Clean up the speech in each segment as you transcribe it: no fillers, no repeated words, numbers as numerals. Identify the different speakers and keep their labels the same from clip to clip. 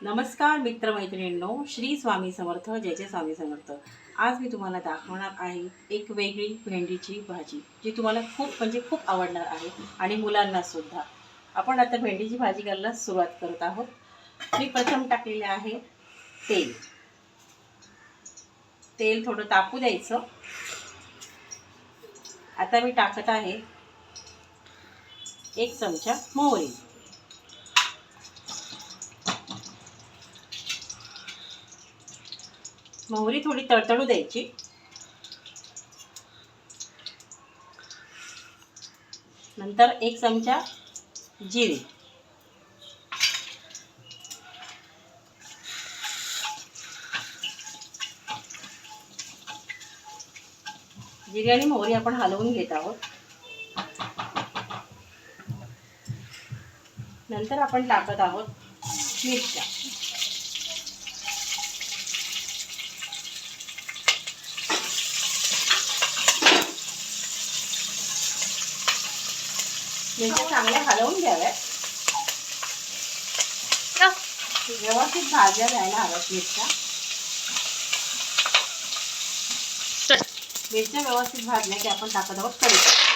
Speaker 1: नमस्कार मित्रमैत्रिणींनो, श्री स्वामी समर्थ, जय जय स्वामी समर्थ। आज मी तुम्हाला दाखवणार आहे एक वेगळी भेंडीची भाजी, जी तुम्हाला खूप आवडणार आहे आणि मुलांना सुद्धा। आपण आता भेंडीची भाजी करायला सुरुवात करत आहोत। मी प्रथम टाकलेले आहे तेल। तेल थोडं तापू द्यायचं। आता मी टाकत आहे 1 चमचा मोहरी। मोहरी थोडी तडतडू द्यायची। नंतर 1 चमचा जिरे, जिरे आणि मोहरी आपण हलवून घेत आहोत। नंतर आपण टाकत आहोत मिरच्या। मिरच्या चांगल्या हलवून घ्याव्यात। व्यवस्थित भाजल्या जायला हव्यात मिरच्या। मिरच्या व्यवस्थित भाजल्या की आपण टाकत आहोत कढीपत्ता।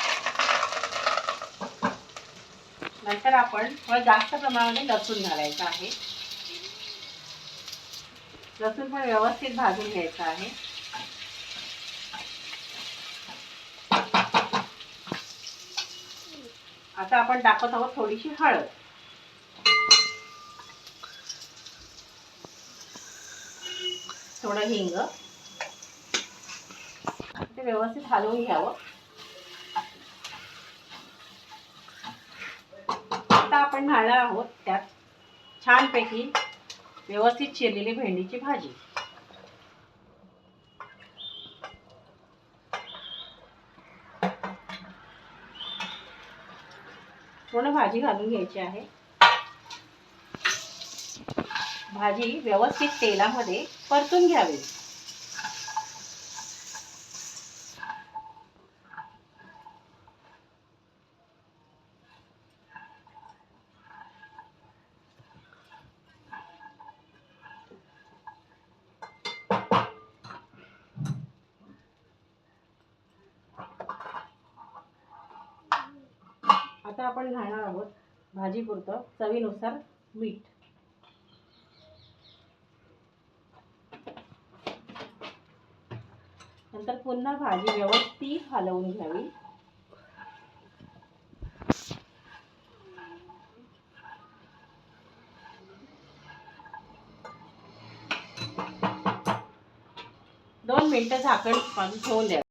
Speaker 1: नंतर आपण थोडं जास्त प्रमाणामध्ये लसूण घालायचं आहे। लसूण पण व्यवस्थित भाजून घ्यायचं आहे। आता आपण टाकत आहोत थोडीशी हळद, थोडं हिंग। ते व्यवस्थित हलवून घ्यावं। आता आपण घालणार आहोत त्यात छानपैकी व्यवस्थित चिरलेली भेंडीची भाजी। पूर्ण भाजी घालून घ्यायची आहे। भाजी व्यवस्थित तेलामध्ये परतून घ्यावी। आता आपण घालणार आहोत भाजीपुरतं चवीनुसार मीठ। नंतर पुन्हा भाजी व्यवस्थित हलवून घ्यावी। दोन मिनिटं झाकण बांधून ठेवून द्यावे।